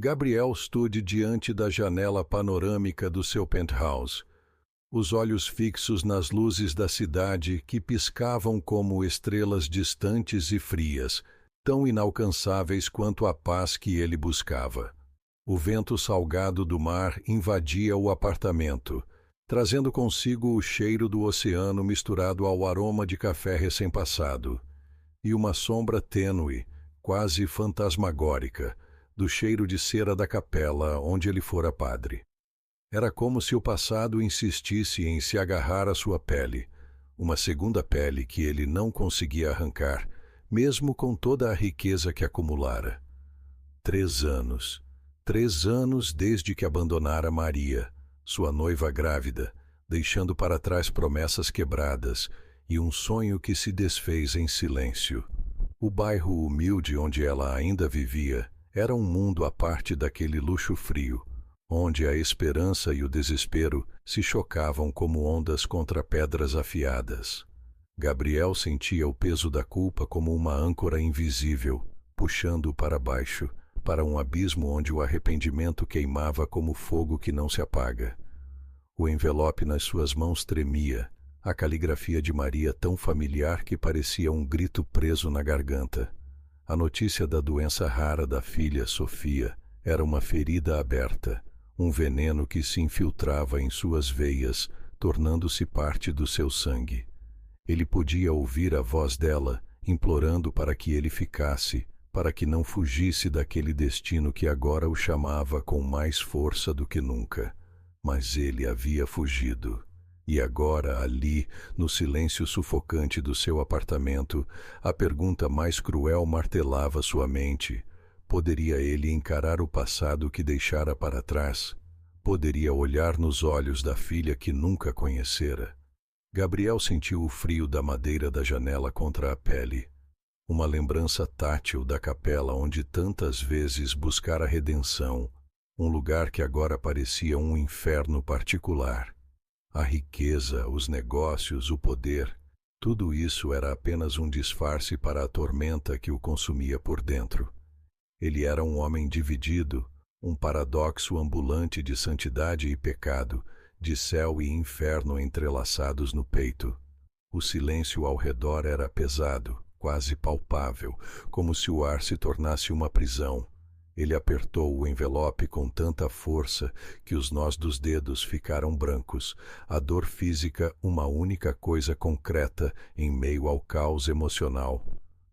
Gabriel estude diante da janela panorâmica do seu penthouse, os olhos fixos nas luzes da cidade que piscavam como estrelas distantes e frias, tão inalcançáveis quanto a paz que ele buscava. O vento salgado do mar invadia o apartamento, trazendo consigo o cheiro do oceano misturado ao aroma de café recém-passado, e uma sombra tênue, quase fantasmagórica, do cheiro de cera da capela onde ele fora padre. Era como se o passado insistisse em se agarrar à sua pele, uma segunda pele que ele não conseguia arrancar, mesmo com toda a riqueza que acumulara. 3 anos. 3 anos desde que abandonara Maria, sua noiva grávida, deixando para trás promessas quebradas e um sonho que se desfez em silêncio. O bairro humilde onde ela ainda vivia era um mundo à parte daquele luxo frio, onde a esperança e o desespero se chocavam como ondas contra pedras afiadas. Gabriel sentia o peso da culpa como uma âncora invisível, puxando-o para baixo, para um abismo onde o arrependimento queimava como fogo que não se apaga. O envelope nas suas mãos tremia, a caligrafia de Maria tão familiar que parecia um grito preso na garganta. A notícia da doença rara da filha, Sofia, era uma ferida aberta, um veneno que se infiltrava em suas veias, tornando-se parte do seu sangue. Ele podia ouvir a voz dela, implorando para que ele ficasse, para que não fugisse daquele destino que agora o chamava com mais força do que nunca. Mas ele havia fugido. E agora, ali, no silêncio sufocante do seu apartamento, a pergunta mais cruel martelava sua mente. Poderia ele encarar o passado que deixara para trás? Poderia olhar nos olhos da filha que nunca conhecera? Gabriel sentiu o frio da madeira da janela contra a pele. Uma lembrança tátil da capela onde tantas vezes buscara redenção, um lugar que agora parecia um inferno particular. A riqueza, os negócios, o poder, tudo isso era apenas um disfarce para a tormenta que o consumia por dentro. Ele era um homem dividido, um paradoxo ambulante de santidade e pecado, de céu e inferno entrelaçados no peito. O silêncio ao redor era pesado, quase palpável, como se o ar se tornasse uma prisão. Ele apertou o envelope com tanta força que os nós dos dedos ficaram brancos, a dor física uma única coisa concreta em meio ao caos emocional.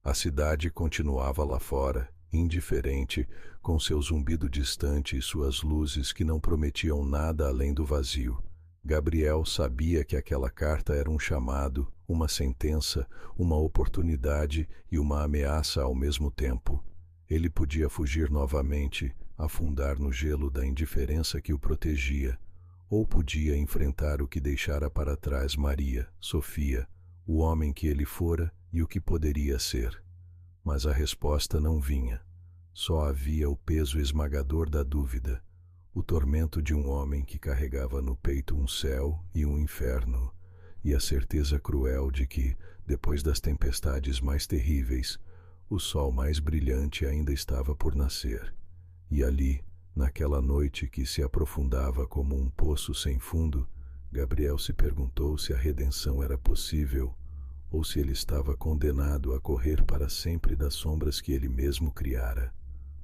A cidade continuava lá fora, indiferente, com seu zumbido distante e suas luzes que não prometiam nada além do vazio. Gabriel sabia que aquela carta era um chamado, uma sentença, uma oportunidade e uma ameaça ao mesmo tempo. Ele podia fugir novamente, afundar no gelo da indiferença que o protegia, ou podia enfrentar o que deixara para trás Maria, Sofia, o homem que ele fora e o que poderia ser. Mas a resposta não vinha. Só havia o peso esmagador da dúvida, o tormento de um homem que carregava no peito um céu e um inferno, e a certeza cruel de que, depois das tempestades mais terríveis, o sol mais brilhante ainda estava por nascer. E ali, naquela noite que se aprofundava como um poço sem fundo, Gabriel se perguntou se a redenção era possível ou se ele estava condenado a correr para sempre das sombras que ele mesmo criara.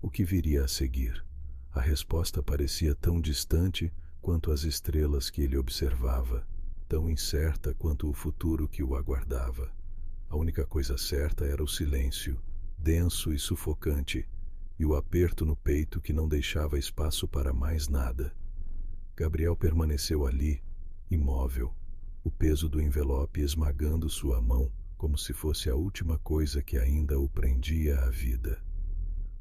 O que viria a seguir? A resposta parecia tão distante quanto as estrelas que ele observava, tão incerta quanto o futuro que o aguardava. A única coisa certa era o silêncio, denso e sufocante, e o aperto no peito que não deixava espaço para mais nada. Gabriel permaneceu ali, imóvel, o peso do envelope esmagando sua mão como se fosse a última coisa que ainda o prendia à vida.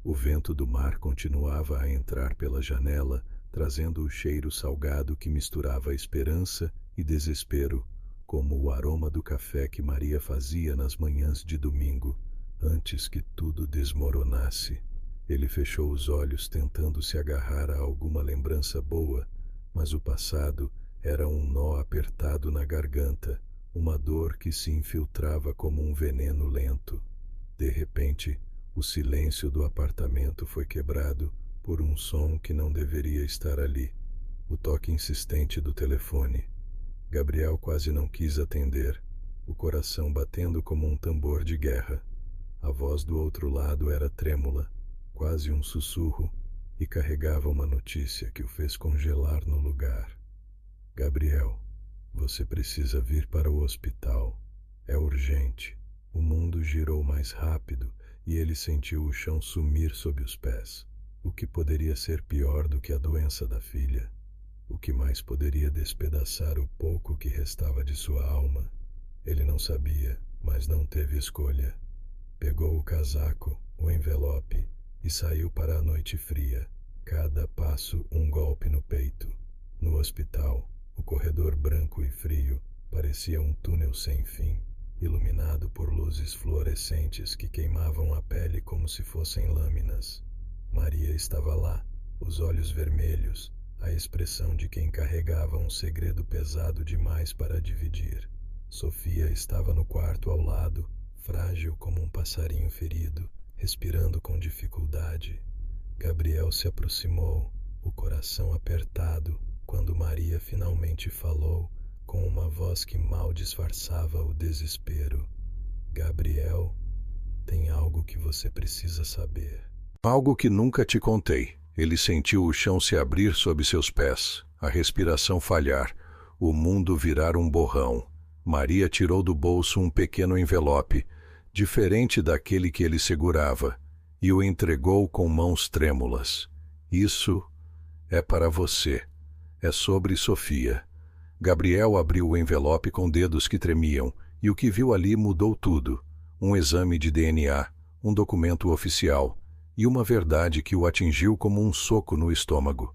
O vento do mar continuava a entrar pela janela, trazendo o cheiro salgado que misturava esperança e desespero, como o aroma do café que Maria fazia nas manhãs de domingo, antes que tudo desmoronasse. Ele fechou os olhos tentando se agarrar a alguma lembrança boa, mas o passado era um nó apertado na garganta, uma dor que se infiltrava como um veneno lento. De repente, o silêncio do apartamento foi quebrado por um som que não deveria estar ali, o toque insistente do telefone. Gabriel quase não quis atender, o coração batendo como um tambor de guerra. A voz do outro lado era trêmula, quase um sussurro, e carregava uma notícia que o fez congelar no lugar. Gabriel, você precisa vir para o hospital. É urgente. O mundo girou mais rápido e ele sentiu o chão sumir sob os pés. O que poderia ser pior do que a doença da filha? O que mais poderia despedaçar o pouco que restava de sua alma? Ele não sabia, mas não teve escolha. Pegou o casaco, o envelope e saiu para a noite fria. Cada passo um golpe no peito. No hospital, o corredor branco e frio parecia um túnel sem fim, iluminado por luzes fluorescentes que queimavam a pele como se fossem lâminas. Maria estava lá, os olhos vermelhos, a expressão de quem carregava um segredo pesado demais para dividir. Sofia estava no quarto ao lado, frágil como um passarinho ferido, respirando com dificuldade. Gabriel se aproximou, o coração apertado, quando Maria finalmente falou, com uma voz que mal disfarçava o desespero. Gabriel, tem algo que você precisa saber. Algo que nunca te contei. Ele sentiu o chão se abrir sob seus pés, a respiração falhar, o mundo virar um borrão. Maria tirou do bolso um pequeno envelope, diferente daquele que ele segurava, e o entregou com mãos trêmulas. Isso é para você. É sobre Sofia. Gabriel abriu o envelope com dedos que tremiam, e o que viu ali mudou tudo. Um exame de DNA, um documento oficial, e uma verdade que o atingiu como um soco no estômago.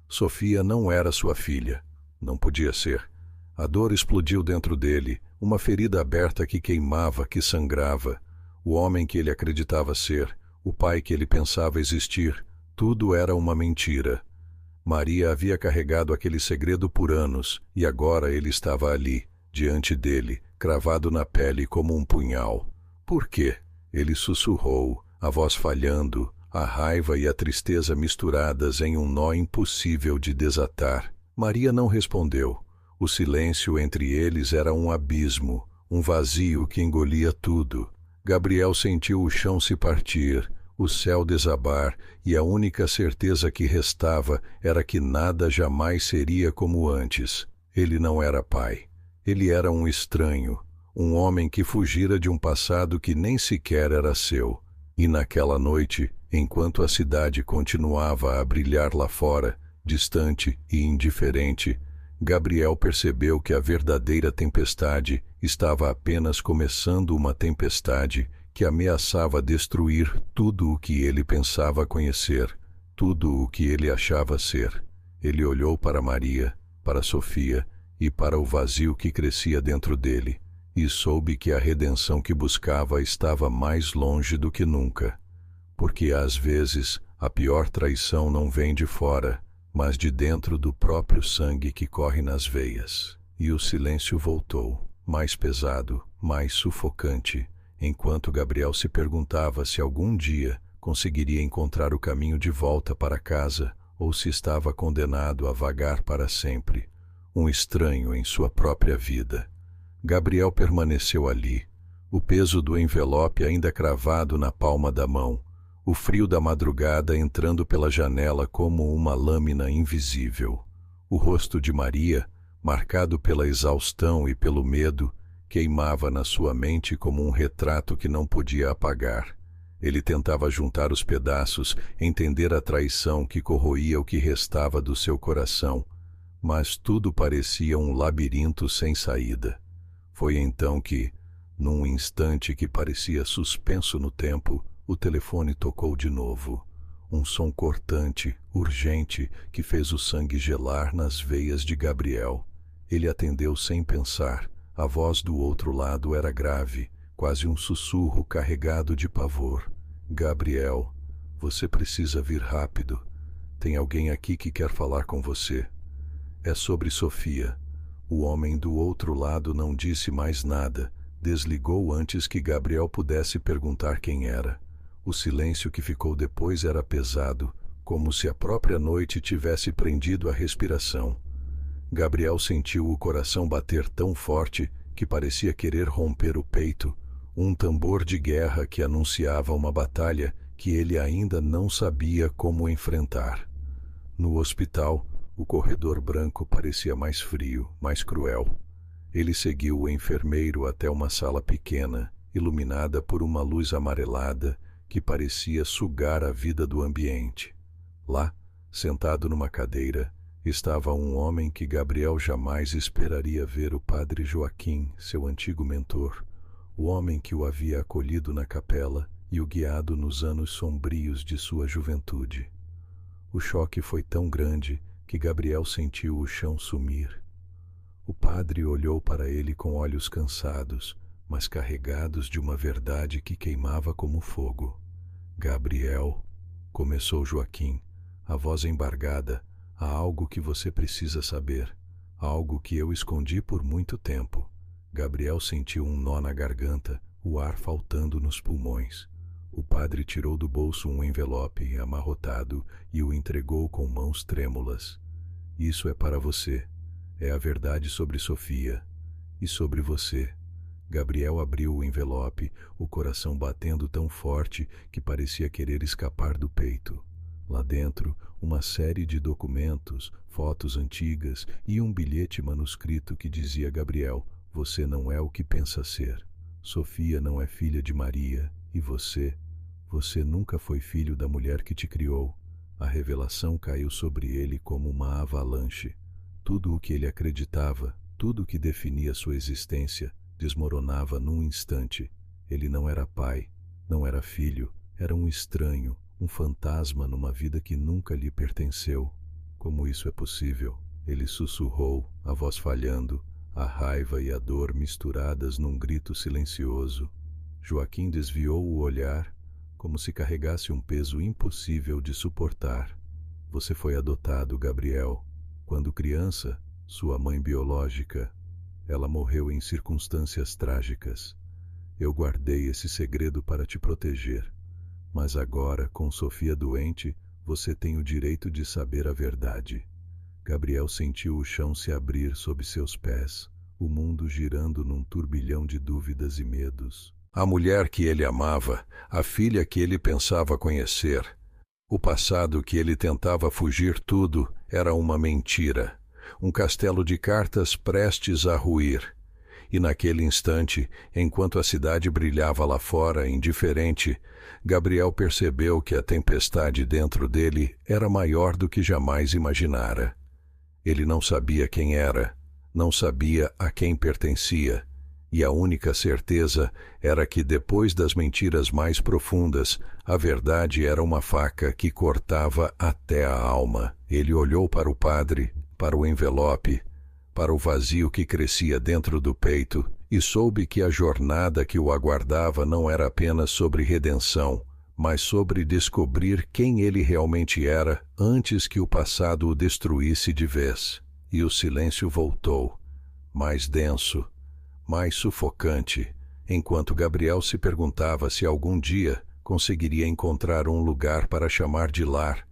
Sofia não era sua filha. Não podia ser. A dor explodiu dentro dele, uma ferida aberta que queimava, que sangrava. O homem que ele acreditava ser, o pai que ele pensava existir, tudo era uma mentira. Maria havia carregado aquele segredo por anos, e agora ele estava ali, diante dele, cravado na pele como um punhal. Por quê? Ele sussurrou, a voz falhando, a raiva e a tristeza misturadas em um nó impossível de desatar. Maria não respondeu. O silêncio entre eles era um abismo, um vazio que engolia tudo. Gabriel sentiu o chão se partir, o céu desabar, e a única certeza que restava era que nada jamais seria como antes. Ele não era pai. Ele era um estranho, um homem que fugira de um passado que nem sequer era seu. E naquela noite, enquanto a cidade continuava a brilhar lá fora, distante e indiferente, Gabriel percebeu que a verdadeira tempestade estava apenas começando, uma tempestade que ameaçava destruir tudo o que ele pensava conhecer, tudo o que ele achava ser. Ele olhou para Maria, para Sofia e para o vazio que crescia dentro dele, e soube que a redenção que buscava estava mais longe do que nunca. Porque às vezes a pior traição não vem de fora, mas de dentro do próprio sangue que corre nas veias. E o silêncio voltou, mais pesado, mais sufocante, enquanto Gabriel se perguntava se algum dia conseguiria encontrar o caminho de volta para casa ou se estava condenado a vagar para sempre, um estranho em sua própria vida. Gabriel permaneceu ali, o peso do envelope ainda cravado na palma da mão, o frio da madrugada entrando pela janela como uma lâmina invisível. O rosto de Maria, marcado pela exaustão e pelo medo, queimava na sua mente como um retrato que não podia apagar. Ele tentava juntar os pedaços, entender a traição que corroía o que restava do seu coração, mas tudo parecia um labirinto sem saída. Foi então que, num instante que parecia suspenso no tempo, o telefone tocou de novo. Um som cortante, urgente, que fez o sangue gelar nas veias de Gabriel. Ele atendeu sem pensar. A voz do outro lado era grave, quase um sussurro carregado de pavor. Gabriel, você precisa vir rápido. Tem alguém aqui que quer falar com você. É sobre Sofia. O homem do outro lado não disse mais nada. Desligou antes que Gabriel pudesse perguntar quem era. O silêncio que ficou depois era pesado, como se a própria noite tivesse prendido a respiração. Gabriel sentiu o coração bater tão forte que parecia querer romper o peito, um tambor de guerra que anunciava uma batalha que ele ainda não sabia como enfrentar. No hospital, o corredor branco parecia mais frio, mais cruel. Ele seguiu o enfermeiro até uma sala pequena, iluminada por uma luz amarelada que parecia sugar a vida do ambiente. Lá, sentado numa cadeira, estava um homem que Gabriel jamais esperaria ver: o padre Joaquim, seu antigo mentor, o homem que o havia acolhido na capela e o guiado nos anos sombrios de sua juventude. O choque foi tão grande que Gabriel sentiu o chão sumir. O padre olhou para ele com olhos cansados, mas carregados de uma verdade que queimava como fogo. Gabriel, começou Joaquim, a voz embargada, há algo que você precisa saber, algo que eu escondi por muito tempo. Gabriel sentiu um nó na garganta, o ar faltando nos pulmões. O padre tirou do bolso um envelope amarrotado e o entregou com mãos trêmulas. Isso é para você. É a verdade sobre Sofia e sobre você. Gabriel abriu o envelope, o coração batendo tão forte que parecia querer escapar do peito. Lá dentro, uma série de documentos, fotos antigas e um bilhete manuscrito que dizia: Gabriel, você não é o que pensa ser. Sofia não é filha de Maria e você nunca foi filho da mulher que te criou. A revelação caiu sobre ele como uma avalanche. Tudo o que ele acreditava, tudo o que definia sua existência, desmoronava num instante. Ele não era pai, não era filho, era um estranho, um fantasma numa vida que nunca lhe pertenceu. Como isso é possível? Ele sussurrou, a voz falhando, a raiva e a dor misturadas num grito silencioso. Joaquim desviou o olhar, como se carregasse um peso impossível de suportar. Você foi adotado, Gabriel. Quando criança, sua mãe biológica, ela morreu em circunstâncias trágicas. Eu guardei esse segredo para te proteger. Mas agora, com Sofia doente, você tem o direito de saber a verdade. Gabriel sentiu o chão se abrir sob seus pés, o mundo girando num turbilhão de dúvidas e medos. A mulher que ele amava, a filha que ele pensava conhecer, o passado que ele tentava fugir, tudo era uma mentira, um castelo de cartas prestes a ruir. E naquele instante, enquanto a cidade brilhava lá fora, indiferente, Gabriel percebeu que a tempestade dentro dele era maior do que jamais imaginara. Ele não sabia quem era, não sabia a quem pertencia, e a única certeza era que depois das mentiras mais profundas, a verdade era uma faca que cortava até a alma. Ele olhou para o padre, para o envelope, para o vazio que crescia dentro do peito, e soube que a jornada que o aguardava não era apenas sobre redenção, mas sobre descobrir quem ele realmente era antes que o passado o destruísse de vez. E o silêncio voltou, mais denso, mais sufocante, enquanto Gabriel se perguntava se algum dia conseguiria encontrar um lugar para chamar de lar,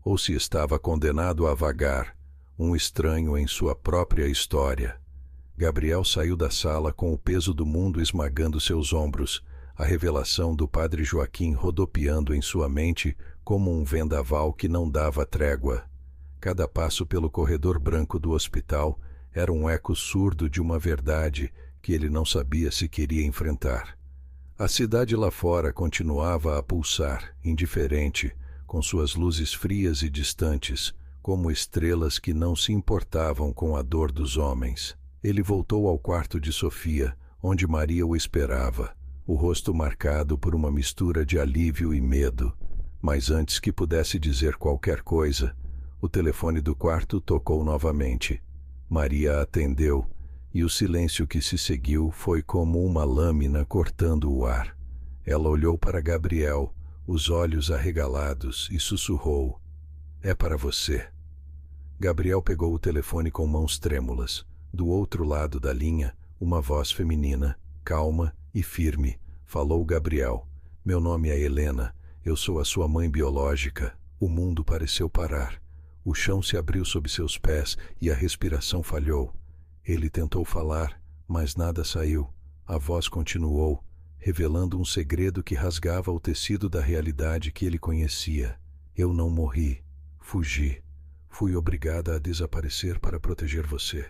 ou se estava condenado a vagar, um estranho em sua própria história. Gabriel saiu da sala com o peso do mundo esmagando seus ombros, a revelação do padre Joaquim rodopiando em sua mente como um vendaval que não dava trégua. Cada passo pelo corredor branco do hospital era um eco surdo de uma verdade que ele não sabia se queria enfrentar. A cidade lá fora continuava a pulsar, indiferente, com suas luzes frias e distantes, como estrelas que não se importavam com a dor dos homens. Ele voltou ao quarto de Sofia, onde Maria o esperava, o rosto marcado por uma mistura de alívio e medo. Mas antes que pudesse dizer qualquer coisa, o telefone do quarto tocou novamente. Maria atendeu, e o silêncio que se seguiu foi como uma lâmina cortando o ar. Ela olhou para Gabriel, os olhos arregalados, e sussurrou: "É para você." Gabriel pegou o telefone com mãos trêmulas. Do outro lado da linha, uma voz feminina, calma e firme, falou: "Gabriel, meu nome é Helena, eu sou a sua mãe biológica." O mundo pareceu parar. O chão se abriu sob seus pés e a respiração falhou. Ele tentou falar, mas nada saiu. A voz continuou, revelando um segredo que rasgava o tecido da realidade que ele conhecia. Eu não morri. Fugi. Fui obrigada a desaparecer para proteger você.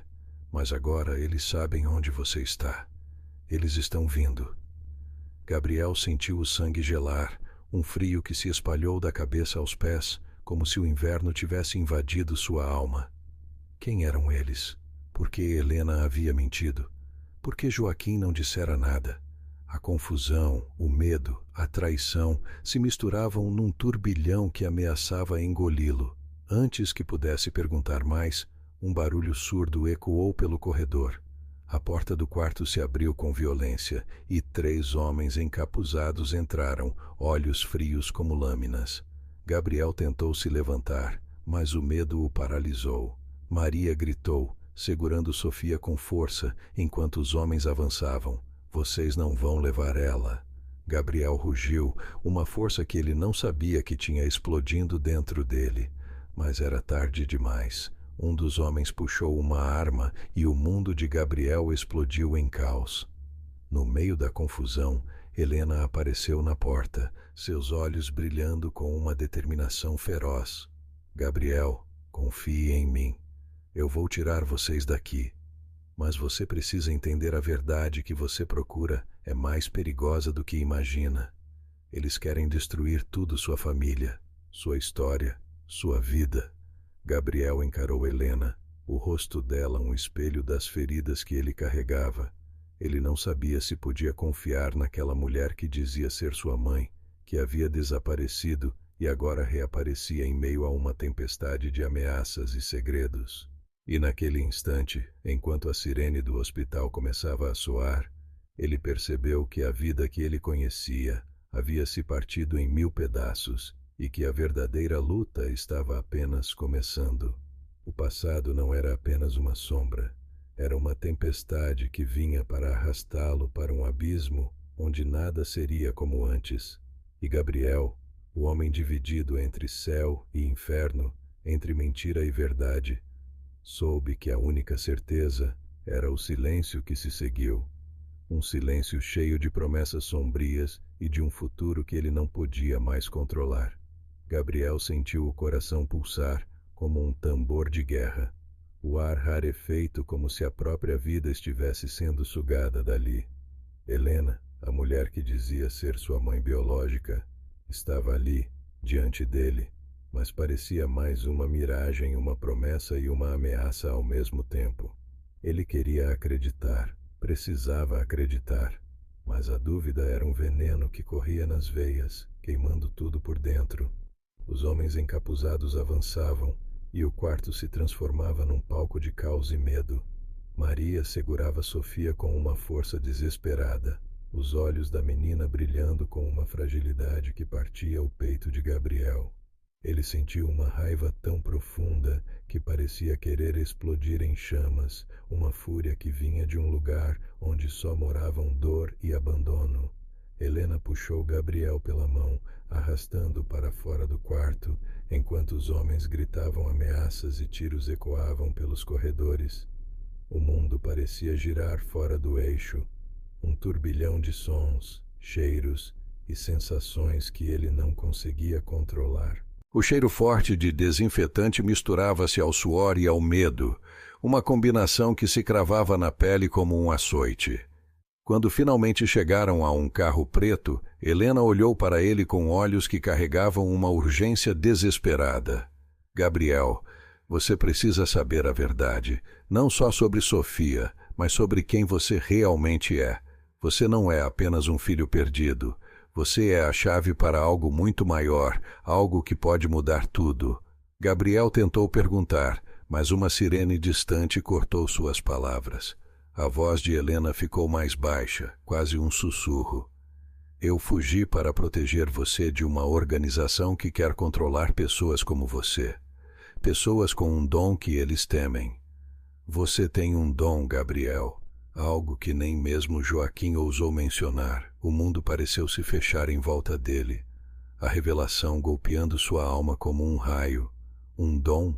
Mas agora eles sabem onde você está. Eles estão vindo. Gabriel sentiu o sangue gelar, um frio que se espalhou da cabeça aos pés, como se o inverno tivesse invadido sua alma. Quem eram eles? Por que Helena havia mentido? Por que Joaquim não dissera nada? A confusão, o medo, a traição se misturavam num turbilhão que ameaçava engoli-lo. Antes que pudesse perguntar mais, um barulho surdo ecoou pelo corredor. A porta do quarto se abriu com violência e 3 homens encapuzados entraram, olhos frios como lâminas. Gabriel tentou se levantar, mas o medo o paralisou. Maria gritou, segurando Sofia com força, enquanto os homens avançavam. Vocês não vão levar ela. Gabriel rugiu, uma força que ele não sabia que tinha explodindo dentro dele. Mas era tarde demais. Um dos homens puxou uma arma e o mundo de Gabriel explodiu em caos. No meio da confusão, Helena apareceu na porta, seus olhos brilhando com uma determinação feroz. Gabriel, confie em mim. Eu vou tirar vocês daqui. Mas você precisa entender a verdade que você procura é mais perigosa do que imagina. Eles querem destruir tudo sua família, sua história, sua vida. Gabriel encarou Helena, o rosto dela um espelho das feridas que ele carregava. Ele não sabia se podia confiar naquela mulher que dizia ser sua mãe, que havia desaparecido e agora reaparecia em meio a uma tempestade de ameaças e segredos. E naquele instante, enquanto a sirene do hospital começava a soar, ele percebeu que a vida que ele conhecia havia se partido em 1000 pedaços e que a verdadeira luta estava apenas começando. O passado não era apenas uma sombra, era uma tempestade que vinha para arrastá-lo para um abismo onde nada seria como antes. E Gabriel, o homem dividido entre céu e inferno, entre mentira e verdade, soube que a única certeza era o silêncio que se seguiu. Um silêncio cheio de promessas sombrias e de um futuro que ele não podia mais controlar. Gabriel sentiu o coração pulsar como um tambor de guerra. O ar rarefeito como se a própria vida estivesse sendo sugada dali. Helena, a mulher que dizia ser sua mãe biológica, estava ali, diante dele, mas parecia mais uma miragem, uma promessa e uma ameaça ao mesmo tempo. Ele queria acreditar, precisava acreditar, mas a dúvida era um veneno que corria nas veias, queimando tudo por dentro. Os homens encapuzados avançavam e o quarto se transformava num palco de caos e medo. Maria segurava Sofia com uma força desesperada, os olhos da menina brilhando com uma fragilidade que partia o peito de Gabriel. Ele sentiu uma raiva tão profunda que parecia querer explodir em chamas, uma fúria que vinha de um lugar onde só moravam dor e abandono. Helena puxou Gabriel pela mão, arrastando-o para fora do quarto, enquanto os homens gritavam ameaças e tiros ecoavam pelos corredores. O mundo parecia girar fora do eixo, um turbilhão de sons, cheiros e sensações que ele não conseguia controlar. O cheiro forte de desinfetante misturava-se ao suor e ao medo, uma combinação que se cravava na pele como um açoite. Quando finalmente chegaram a um carro preto, Helena olhou para ele com olhos que carregavam uma urgência desesperada. Gabriel, você precisa saber a verdade, não só sobre Sofia, mas sobre quem você realmente é. Você não é apenas um filho perdido. Você é a chave para algo muito maior, algo que pode mudar tudo. Gabriel tentou perguntar, mas uma sirene distante cortou suas palavras. A voz de Helena ficou mais baixa, quase um sussurro. Eu fugi para proteger você de uma organização que quer controlar pessoas como você. Pessoas com um dom que eles temem. Você tem um dom, Gabriel. Algo que nem mesmo Joaquim ousou mencionar. O mundo pareceu se fechar em volta dele. a revelação golpeando sua alma como um raio, um dom.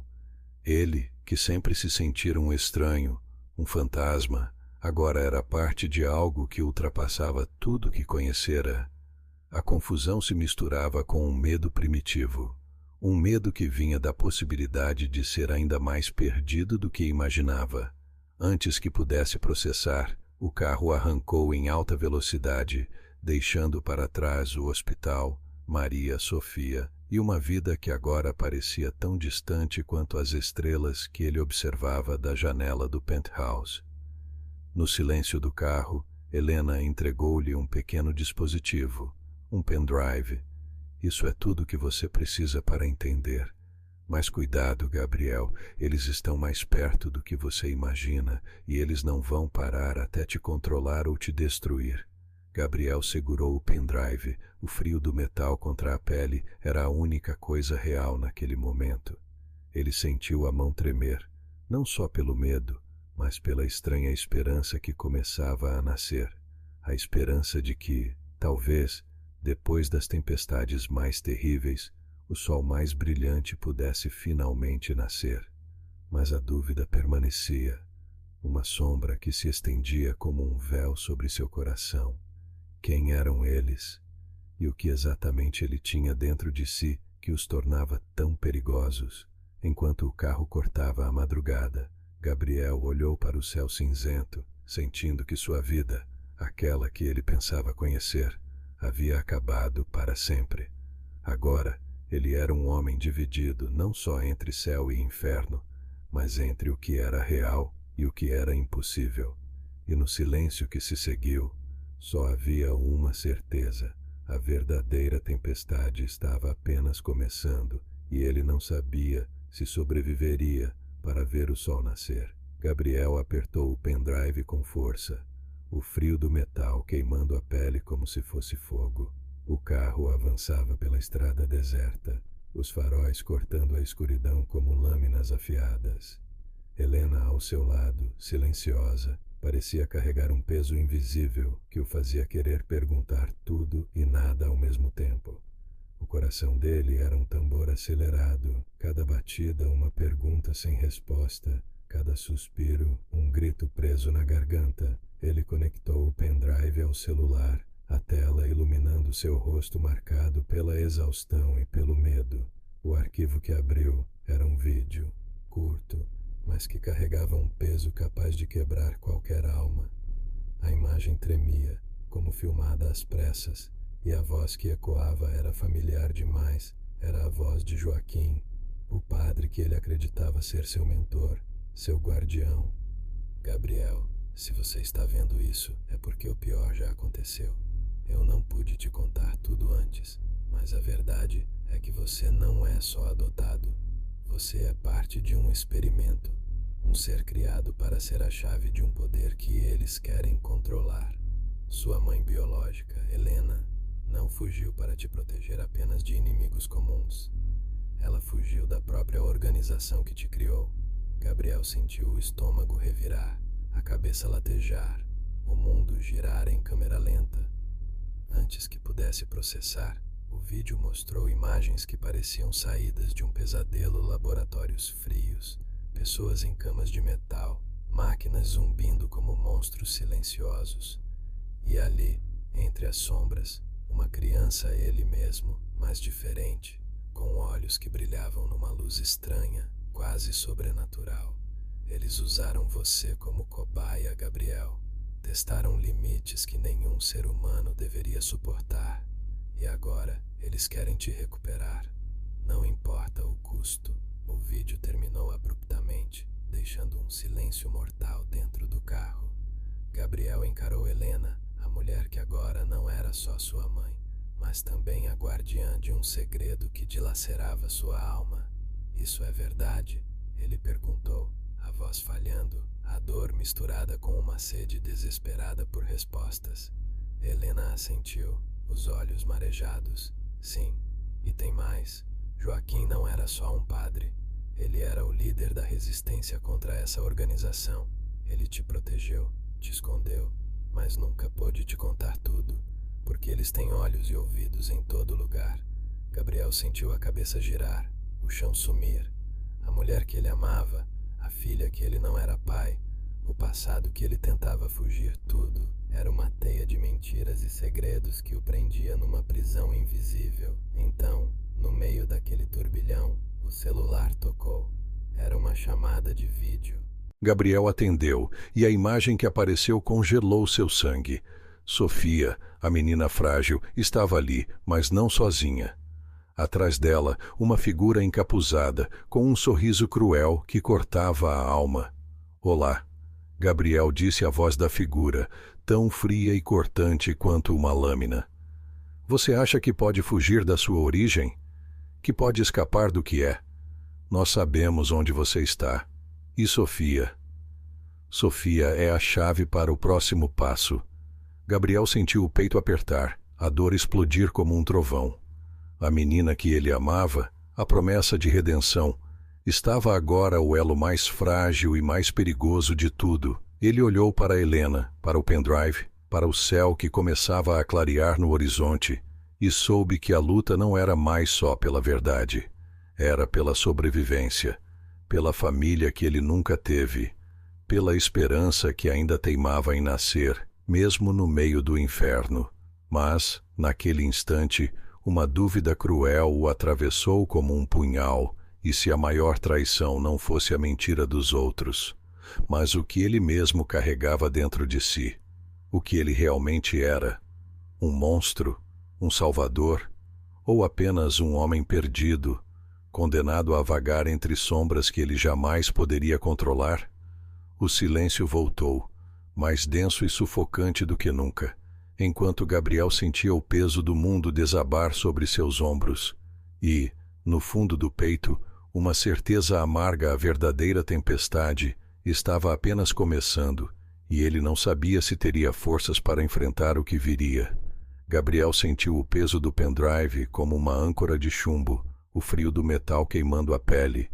Ele, que sempre se sentira um estranho, um fantasma, agora era parte de algo que ultrapassava tudo que conhecera. A confusão se misturava com um medo primitivo, um medo que vinha da possibilidade de ser ainda mais perdido do que imaginava. Antes que pudesse processar, o carro arrancou em alta velocidade, deixando para trás o hospital, Maria, Sofia e uma vida que agora parecia tão distante quanto as estrelas que ele observava da janela do penthouse. No silêncio do carro, Helena entregou-lhe um pequeno dispositivo, um pendrive. Isso é tudo que você precisa para entender. Mas cuidado, Gabriel, eles estão mais perto do que você imagina e eles não vão parar até te controlar ou te destruir. Gabriel segurou o pendrive. O frio do metal contra a pele era a única coisa real naquele momento. Ele sentiu a mão tremer, não só pelo medo, mas pela estranha esperança que começava a nascer. A esperança de que, talvez, depois das tempestades mais terríveis, o sol mais brilhante pudesse finalmente nascer. Mas a dúvida permanecia, uma sombra que se estendia como um véu sobre seu coração. Quem eram eles? E o que exatamente ele tinha dentro de si que os tornava tão perigosos? Enquanto o carro cortava a madrugada, Gabriel olhou para o céu cinzento, sentindo que sua vida, aquela que ele pensava conhecer, havia acabado para sempre. Agora, ele era um homem dividido não só entre céu e inferno, mas entre o que era real e o que era impossível. E no silêncio que se seguiu, só havia uma certeza: a verdadeira tempestade estava apenas começando e ele não sabia se sobreviveria para ver o sol nascer. Gabriel apertou o pendrive com força, o frio do metal queimando a pele como se fosse fogo. O carro avançava pela estrada deserta, os faróis cortando a escuridão como lâminas afiadas. Helena, ao seu lado, silenciosa, parecia carregar um peso invisível que o fazia querer perguntar tudo e nada ao mesmo tempo. O coração dele era um tambor acelerado, cada batida uma pergunta sem resposta, cada suspiro um grito preso na garganta. Ele conectou o pendrive ao celular, a tela iluminando seu rosto marcado pela exaustão e pelo medo. O arquivo que abriu era um vídeo, curto, mas que carregava um peso capaz de quebrar qualquer alma. A imagem tremia, como filmada às pressas, e a voz que ecoava era familiar demais. Era a voz de Joaquim, o padre que ele acreditava ser seu mentor, seu guardião. Gabriel, se você está vendo isso, é porque o pior já aconteceu. Eu não pude te contar tudo antes, mas a verdade é que você não é só adotado. Você é parte de um experimento, um ser criado para ser a chave de um poder que eles querem controlar. Sua mãe biológica, Helena, não fugiu para te proteger apenas de inimigos comuns. Ela fugiu da própria organização que te criou. Gabriel sentiu o estômago revirar, a cabeça latejar, o mundo girar em câmera lenta. Antes que pudesse processar, o vídeo mostrou imagens que pareciam saídas de um pesadelo, laboratórios frios, pessoas em camas de metal, máquinas zumbindo como monstros silenciosos. E ali, entre as sombras, uma criança, ele mesmo, mas diferente, com olhos que brilhavam numa luz estranha, quase sobrenatural. Eles usaram você como cobaia, Gabriel. Testaram limites que nenhum ser humano deveria suportar. E agora, eles querem te recuperar. Não importa o custo. O vídeo terminou abruptamente, deixando um silêncio mortal dentro do carro. Gabriel encarou Helena, a mulher que agora não era só sua mãe, mas também a guardiã de um segredo que dilacerava sua alma. Isso é verdade? Ele perguntou, a voz falhando, a dor misturada com uma sede desesperada por respostas. Helena assentiu, os olhos marejados. Sim, e tem mais. Joaquim não era só um padre. Ele era o líder da resistência contra essa organização. Ele te protegeu, te escondeu, mas nunca pôde te contar tudo, porque eles têm olhos e ouvidos em todo lugar. Gabriel sentiu a cabeça girar, o chão sumir, a mulher que ele amava, a filha que ele não era pai, o passado que ele tentava fugir, tudo era uma teia de mentiras e segredos que o prendia numa prisão invisível. Então, no meio daquele turbilhão, o celular tocou. Era uma chamada de vídeo. Gabriel atendeu, e a imagem que apareceu congelou seu sangue. Sofia, a menina frágil, estava ali, mas não sozinha. Atrás dela, uma figura encapuzada, com um sorriso cruel que cortava a alma. Olá, Gabriel disse a voz da figura, tão fria e cortante quanto uma lâmina. Você acha que pode fugir da sua origem? Que pode escapar do que é? Nós sabemos onde você está. E Sofia? Sofia é a chave para o próximo passo. Gabriel sentiu o peito apertar, a dor explodir como um trovão. A menina que ele amava, a promessa de redenção, estava agora o elo mais frágil e mais perigoso de tudo. Ele olhou para Helena, para o pendrive, para o céu que começava a clarear no horizonte, e soube que a luta não era mais só pela verdade. Era pela sobrevivência, pela família que ele nunca teve, pela esperança que ainda teimava em nascer, mesmo no meio do inferno. Mas, naquele instante, uma dúvida cruel o atravessou como um punhal, e se a maior traição não fosse a mentira dos outros, mas o que ele mesmo carregava dentro de si, o que ele realmente era, um monstro, um salvador, ou apenas um homem perdido, condenado a vagar entre sombras que ele jamais poderia controlar? O silêncio voltou, mais denso e sufocante do que nunca, enquanto Gabriel sentia o peso do mundo desabar sobre seus ombros, e, no fundo do peito, uma certeza amarga, a verdadeira tempestade estava apenas começando, e ele não sabia se teria forças para enfrentar o que viria. Gabriel sentiu o peso do pendrive como uma âncora de chumbo, o frio do metal queimando a pele,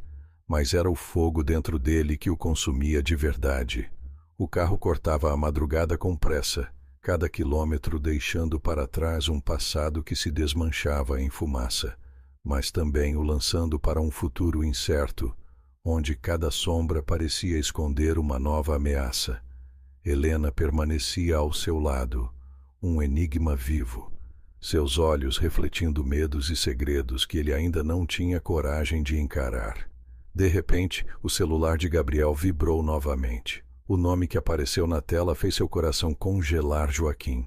mas era o fogo dentro dele que o consumia de verdade. O carro cortava a madrugada com pressa, cada quilômetro deixando para trás um passado que se desmanchava em fumaça, mas também o lançando para um futuro incerto, onde cada sombra parecia esconder uma nova ameaça. Helena permanecia ao seu lado, um enigma vivo, seus olhos refletindo medos e segredos que ele ainda não tinha coragem de encarar. De repente, o celular de Gabriel vibrou novamente. O nome que apareceu na tela fez seu coração congelar. Joaquim.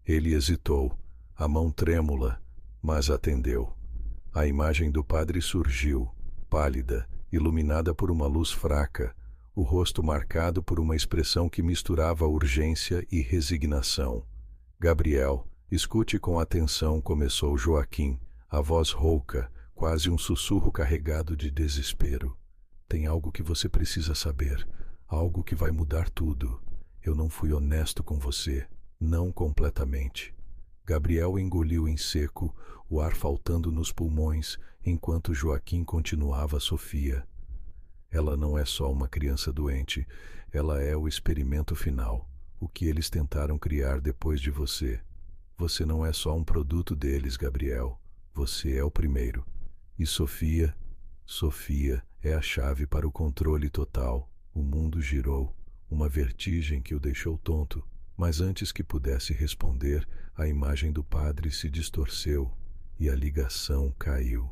Ele hesitou, a mão trêmula, mas atendeu. A imagem do padre surgiu, pálida, iluminada por uma luz fraca, o rosto marcado por uma expressão que misturava urgência e resignação. Gabriel, escute com atenção, começou Joaquim, a voz rouca, quase um sussurro carregado de desespero. Tem algo que você precisa saber. Algo que vai mudar tudo. Eu não fui honesto com você. Não completamente. Gabriel engoliu em seco, o ar faltando nos pulmões, enquanto Joaquim continuava. Sofia. Ela não é só uma criança doente. Ela é o experimento final. O que eles tentaram criar depois de você. Você não é só um produto deles, Gabriel. Você é o primeiro. E Sofia é a chave para o controle total. O mundo girou, uma vertigem que o deixou tonto, mas antes que pudesse responder, a imagem do padre se distorceu e a ligação caiu.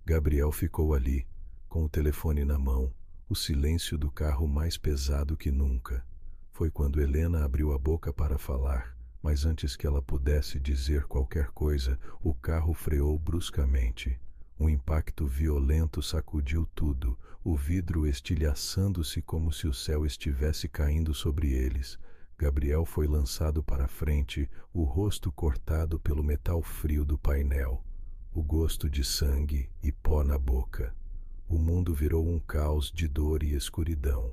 Gabriel ficou ali, com o telefone na mão, o silêncio do carro mais pesado que nunca. Foi quando Helena abriu a boca para falar, mas antes que ela pudesse dizer qualquer coisa, o carro freou bruscamente. Um impacto violento sacudiu tudo, o vidro estilhaçando-se como se o céu estivesse caindo sobre eles. Gabriel foi lançado para frente, o rosto cortado pelo metal frio do painel, o gosto de sangue e pó na boca. O mundo virou um caos de dor e escuridão.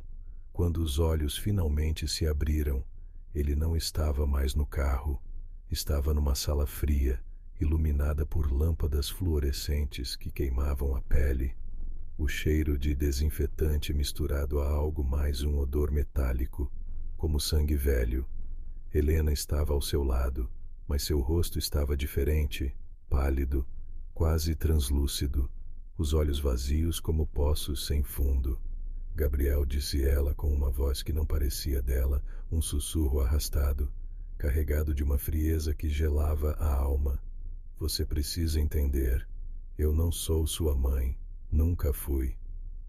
Quando os olhos finalmente se abriram, ele não estava mais no carro, estava numa sala fria, iluminada por lâmpadas fluorescentes que queimavam a pele. O cheiro de desinfetante misturado a algo mais, um odor metálico, como sangue velho. Helena estava ao seu lado, mas seu rosto estava diferente, pálido, quase translúcido, os olhos vazios como poços sem fundo. Gabriel, disse ela com uma voz que não parecia dela, um sussurro arrastado, carregado de uma frieza que gelava a alma. Você precisa entender. Eu não sou sua mãe. Nunca fui.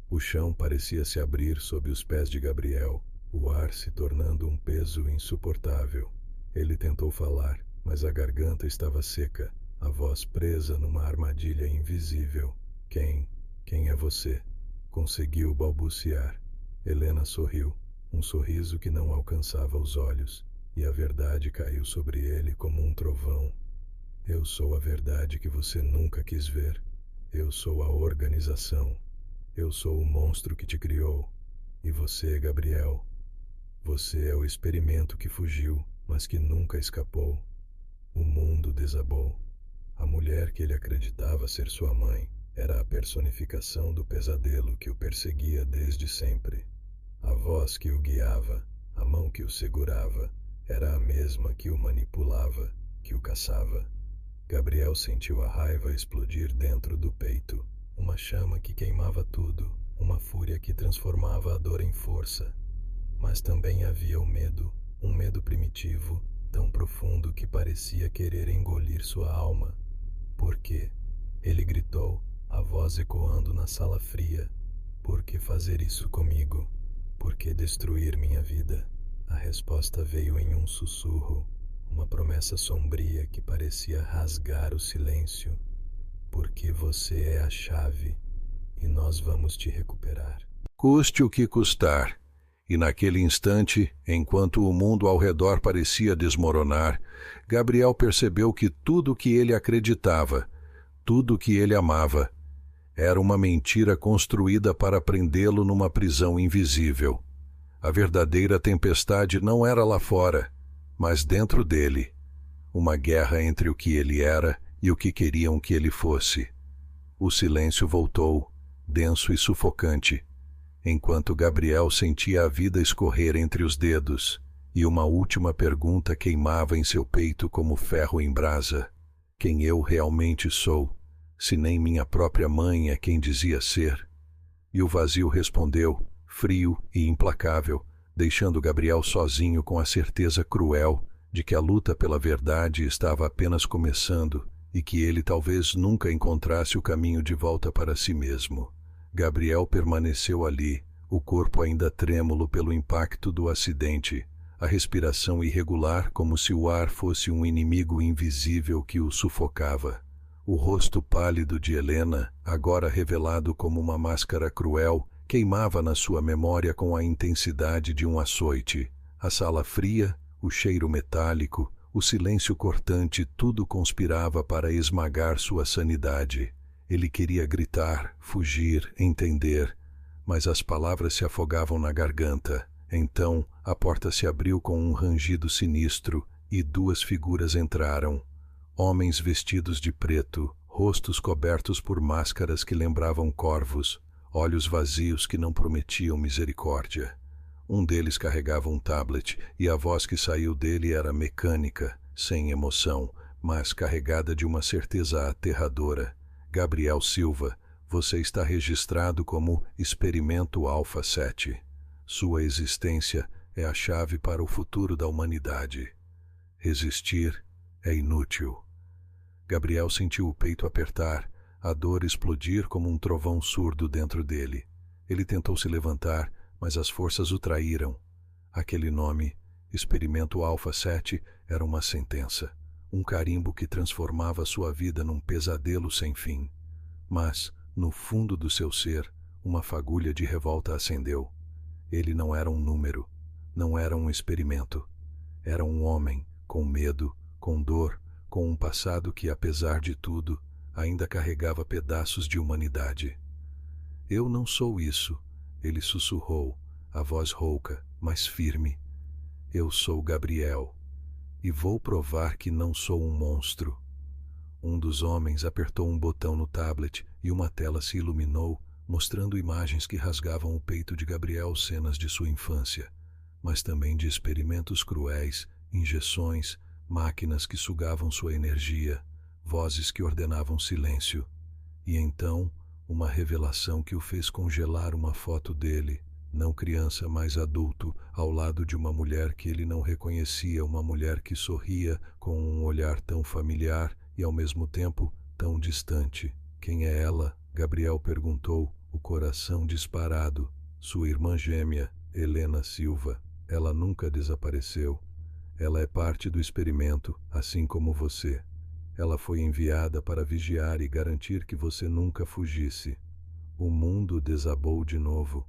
O chão parecia se abrir sob os pés de Gabriel, o ar se tornando um peso insuportável. Ele tentou falar, mas a garganta estava seca, a voz presa numa armadilha invisível. Quem é você? Conseguiu balbuciar. Helena sorriu, um sorriso que não alcançava os olhos, e a verdade caiu sobre ele como um trovão. Eu sou a verdade que você nunca quis ver. Eu sou a organização. Eu sou o monstro que te criou. E você, Gabriel, você é o experimento que fugiu, mas que nunca escapou. O mundo desabou. A mulher que ele acreditava ser sua mãe era a personificação do pesadelo que o perseguia desde sempre. A voz que o guiava, a mão que o segurava, era a mesma que o manipulava, que o caçava. Gabriel sentiu a raiva explodir dentro do peito, uma chama que queimava tudo, uma fúria que transformava a dor em força. Mas também havia o medo, um medo primitivo, tão profundo que parecia querer engolir sua alma. Por quê? Ele gritou, a voz ecoando na sala fria. Por que fazer isso comigo? Por que destruir minha vida? A resposta veio em um sussurro, uma promessa sombria que parecia rasgar o silêncio. Porque você é a chave, e nós vamos te recuperar. Custe o que custar. E naquele instante, enquanto o mundo ao redor parecia desmoronar, Gabriel percebeu que tudo que ele acreditava, tudo que ele amava, era uma mentira construída para prendê-lo numa prisão invisível. A verdadeira tempestade não era lá fora, mas dentro dele. Uma guerra entre o que ele era e o que queriam que ele fosse. O silêncio voltou, denso e sufocante, enquanto Gabriel sentia a vida escorrer entre os dedos, e uma última pergunta queimava em seu peito como ferro em brasa. Quem eu realmente sou, se nem minha própria mãe é quem dizia ser? E o vazio respondeu, frio e implacável, deixando Gabriel sozinho com a certeza cruel de que a luta pela verdade estava apenas começando e que ele talvez nunca encontrasse o caminho de volta para si mesmo. Gabriel permaneceu ali, o corpo ainda trêmulo pelo impacto do acidente, a respiração irregular como se o ar fosse um inimigo invisível que o sufocava. O rosto pálido de Helena, agora revelado como uma máscara cruel, queimava na sua memória com a intensidade de um açoite. A sala fria, o cheiro metálico, o silêncio cortante, tudo conspirava para esmagar sua sanidade. Ele queria gritar, fugir, entender, mas as palavras se afogavam na garganta. Então, a porta se abriu com um rangido sinistro e duas figuras entraram. Homens vestidos de preto, rostos cobertos por máscaras que lembravam corvos, olhos vazios que não prometiam misericórdia. Um deles carregava um tablet e a voz que saiu dele era mecânica, sem emoção, mas carregada de uma certeza aterradora. Gabriel Silva, você está registrado como Experimento Alpha 7. Sua existência é a chave para o futuro da humanidade. Resistir é inútil. Gabriel sentiu o peito apertar, a dor explodir como um trovão surdo dentro dele. Ele tentou se levantar, mas as forças o traíram. Aquele nome, Experimento Alpha 7, era uma sentença, um carimbo que transformava sua vida num pesadelo sem fim. Mas, no fundo do seu ser, uma fagulha de revolta acendeu. Ele não era um número, não era um experimento. Era um homem, com medo, com dor, com um passado que, apesar de tudo, ainda carregava pedaços de humanidade. Eu não sou isso, ele sussurrou, a voz rouca, mas firme. Eu sou Gabriel, e vou provar que não sou um monstro. Um dos homens apertou um botão no tablet e uma tela se iluminou, mostrando imagens que rasgavam o peito de Gabriel, cenas de sua infância, mas também de experimentos cruéis, injeções, máquinas que sugavam sua energia, vozes que ordenavam silêncio. E então, uma revelação que o fez congelar uma foto dele, não criança, mas adulto, ao lado de uma mulher que ele não reconhecia, uma mulher que sorria com um olhar tão familiar e ao mesmo tempo tão distante. Quem é ela? Gabriel perguntou, o coração disparado. Sua irmã gêmea, Helena Silva. Ela nunca desapareceu. Ela é parte do experimento, assim como você. Ela foi enviada para vigiar e garantir que você nunca fugisse. O mundo desabou de novo.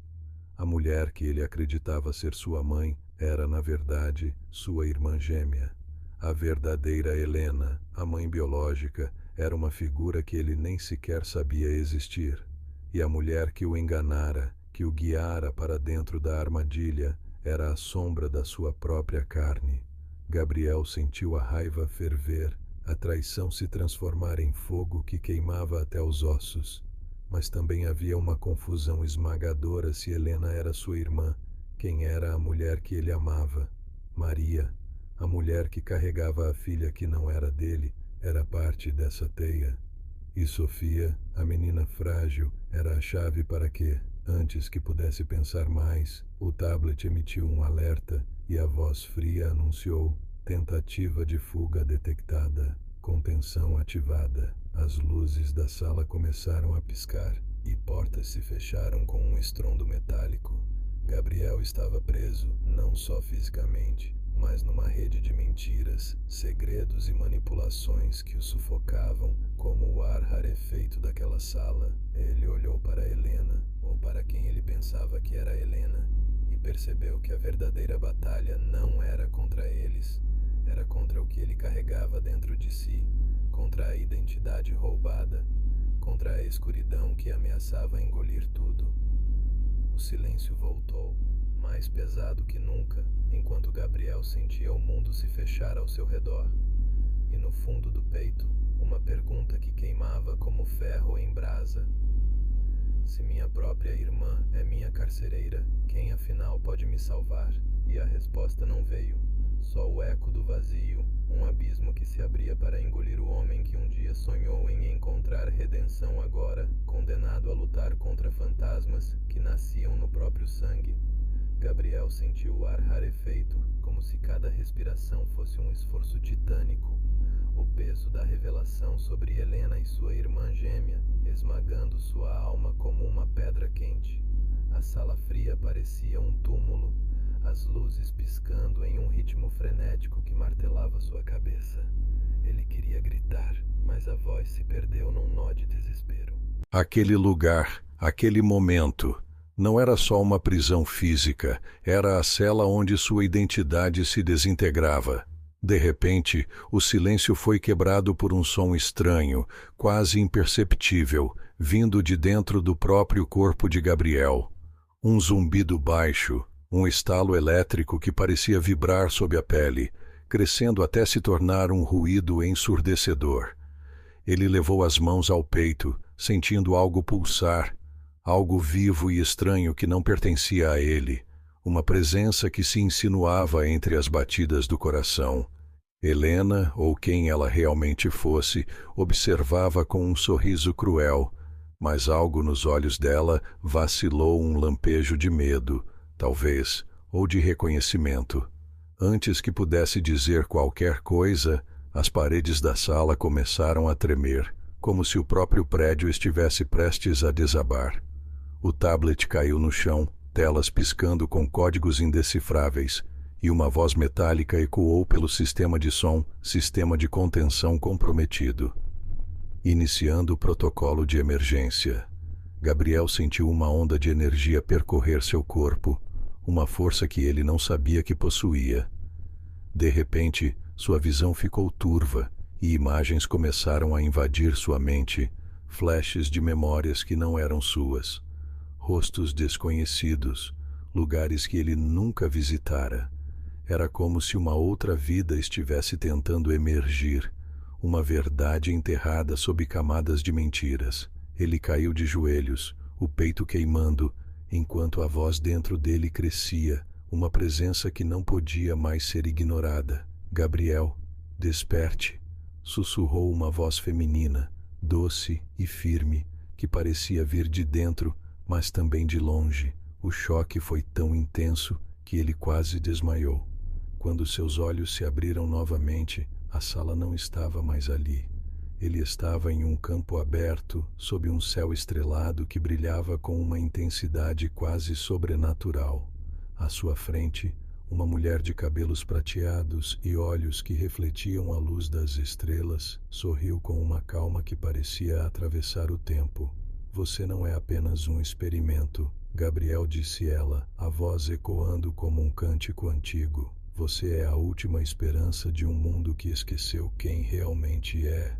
A mulher que ele acreditava ser sua mãe era, na verdade, sua irmã gêmea. A verdadeira Helena, a mãe biológica, era uma figura que ele nem sequer sabia existir. E a mulher que o enganara, que o guiara para dentro da armadilha, era a sombra da sua própria carne. Gabriel sentiu a raiva ferver, a traição se transformar em fogo que queimava até os ossos. Mas também havia uma confusão esmagadora se Helena era sua irmã. Quem era a mulher que ele amava? Maria, a mulher que carregava a filha que não era dele, era parte dessa teia. E Sofia, a menina frágil, era a chave para que, antes que pudesse pensar mais, o tablet emitiu um alerta e a voz fria anunciou: tentativa de fuga detectada, contenção ativada. As luzes da sala começaram a piscar e portas se fecharam com um estrondo metálico. Gabriel estava preso, não só fisicamente, mas numa rede de mentiras, segredos e manipulações que o sufocavam como o ar rarefeito daquela sala. Ele olhou para Helena, ou para quem ele pensava que era Helena, e percebeu que a verdadeira batalha não era contra eles, era contra o que ele carregava dentro de si, contra a identidade roubada, contra a escuridão que ameaçava engolir tudo. O silêncio voltou, mais pesado que nunca, enquanto Gabriel sentia o mundo se fechar ao seu redor. E no fundo do peito, uma pergunta que queimava como ferro em brasa. Se minha própria irmã é minha carcereira, quem afinal pode me salvar? E a resposta não veio. Só o eco do vazio, um abismo que se abria para engolir o homem que um dia sonhou em encontrar redenção agora, condenado a lutar contra fantasmas que nasciam no próprio sangue. Gabriel sentiu o ar rarefeito, como se cada respiração fosse um esforço titânico. O peso da revelação sobre Helena e sua irmã gêmea, esmagando sua alma como uma pedra quente. A sala fria parecia um túmulo, as luzes piscando em um ritmo frenético que martelava sua cabeça. Ele queria gritar, mas a voz se perdeu num nó de desespero. Aquele lugar, aquele momento, não era só uma prisão física, era a cela onde sua identidade se desintegrava. De repente, o silêncio foi quebrado por um som estranho, quase imperceptível, vindo de dentro do próprio corpo de Gabriel. Um zumbido baixo, um estalo elétrico que parecia vibrar sob a pele, crescendo até se tornar um ruído ensurdecedor. Ele levou as mãos ao peito, sentindo algo pulsar, algo vivo e estranho que não pertencia a ele, uma presença que se insinuava entre as batidas do coração. Helena, ou quem ela realmente fosse, observava com um sorriso cruel, mas algo nos olhos dela vacilou um lampejo de medo, talvez, ou de reconhecimento. Antes que pudesse dizer qualquer coisa, as paredes da sala começaram a tremer, como se o próprio prédio estivesse prestes a desabar. O tablet caiu no chão, telas piscando com códigos indecifráveis, e uma voz metálica ecoou pelo sistema de som, sistema de contenção comprometido. Iniciando o protocolo de emergência. Gabriel sentiu uma onda de energia percorrer seu corpo, uma força que ele não sabia que possuía. De repente, sua visão ficou turva e imagens começaram a invadir sua mente, flashes de memórias que não eram suas, rostos desconhecidos, lugares que ele nunca visitara. Era como se uma outra vida estivesse tentando emergir, uma verdade enterrada sob camadas de mentiras. Ele caiu de joelhos, o peito queimando, enquanto a voz dentro dele crescia, uma presença que não podia mais ser ignorada. Gabriel, desperte. sussurrou uma voz feminina, doce e firme, que parecia vir de dentro, mas também de longe. O choque foi tão intenso que ele quase desmaiou. Quando seus olhos se abriram novamente, a sala não estava mais ali. Ele estava em um campo aberto, sob um céu estrelado que brilhava com uma intensidade quase sobrenatural. À sua frente, uma mulher de cabelos prateados e olhos que refletiam a luz das estrelas sorriu com uma calma que parecia atravessar o tempo. Você não é apenas um experimento, Gabriel, disse ela, a voz ecoando como um cântico antigo. Você é a última esperança de um mundo que esqueceu quem realmente é.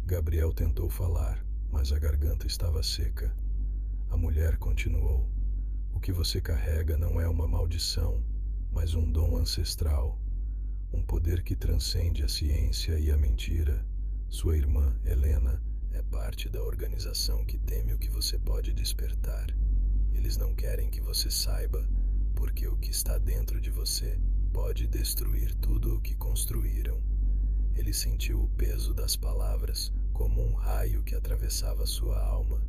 Gabriel tentou falar, mas a garganta estava seca. A mulher continuou. O que você carrega não é uma maldição, mas um dom ancestral. Um poder que transcende a ciência e a mentira. Sua irmã, Helena, é parte da organização que teme o que você pode despertar. Eles não querem que você saiba, porque o que está dentro de você pode destruir tudo o que construíram. Ele sentiu o peso das palavras como um raio que atravessava sua alma.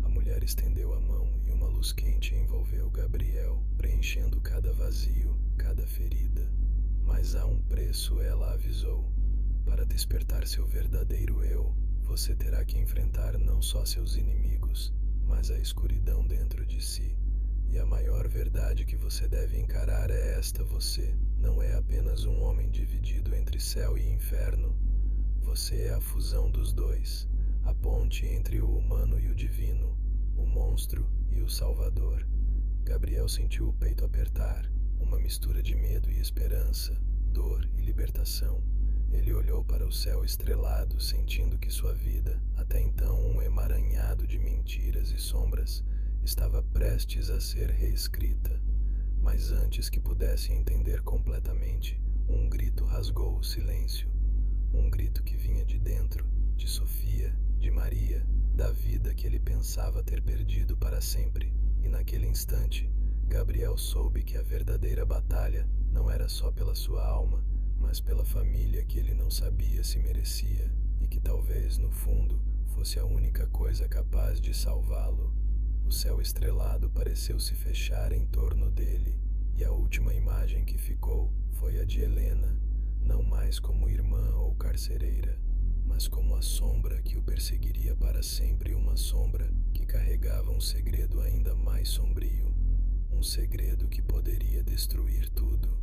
A mulher estendeu a mão e uma luz quente envolveu Gabriel, preenchendo cada vazio, cada ferida. Mas há um preço, ela avisou. Para despertar seu verdadeiro eu, você terá que enfrentar não só seus inimigos, mas a escuridão dentro de si. E a maior verdade que você deve encarar é esta: você não é apenas um homem dividido entre céu e inferno. Você é a fusão dos dois, a ponte entre o humano e o divino, o monstro e o salvador. Gabriel sentiu o peito apertar, uma mistura de medo e esperança, dor e libertação. Ele olhou para o céu estrelado, sentindo que sua vida, até então um emaranhado de mentiras e sombras, estava prestes a ser reescrita. Mas antes que pudesse entender completamente, um grito rasgou o silêncio. Um grito que vinha de dentro, de Sofia, de Maria, da vida que ele pensava ter perdido para sempre. E naquele instante, Gabriel soube que a verdadeira batalha não era só pela sua alma, mas pela família que ele não sabia se merecia e que talvez, no fundo, fosse a única coisa capaz de salvá-lo. O céu estrelado pareceu se fechar em torno dele, e a última imagem que ficou foi a de Helena, não mais como irmã ou carcereira, mas como a sombra que o perseguiria para sempre, uma sombra que carregava um segredo ainda mais sombrio, um segredo que poderia destruir tudo.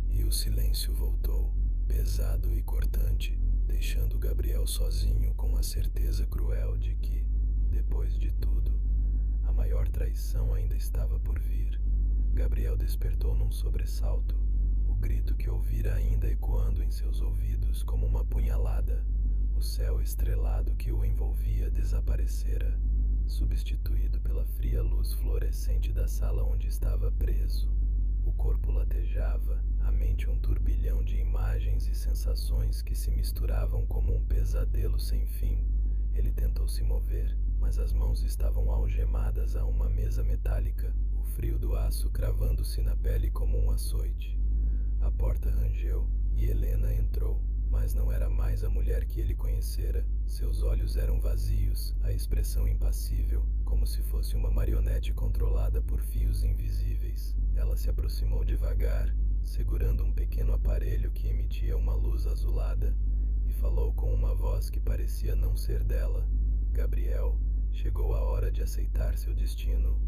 E o silêncio voltou, pesado e cortante, deixando Gabriel sozinho com a certeza cruel de que, depois de tudo, a maior traição ainda estava por vir. Gabriel despertou num sobressalto, o grito que ouvira ainda ecoando em seus ouvidos como uma punhalada. O céu estrelado que o envolvia desaparecera, substituído pela fria luz fluorescente da sala onde estava preso. O corpo latejava, a mente um turbilhão de imagens e sensações que se misturavam como um pesadelo sem fim. Ele tentou se mover, mas as mãos estavam algemadas a uma mesa metálica, o frio do aço cravando-se na pele como um açoite. A porta rangeu e Helena entrou, mas não era mais a mulher que ele conhecera. Seus olhos eram vazios, a expressão impassível, como se fosse uma marionete controlada por fios invisíveis. Ela se aproximou devagar, segurando um pequeno aparelho que emitia uma luz azulada, e falou com uma voz que parecia não ser dela. Gabriel, chegou a hora de aceitar seu destino.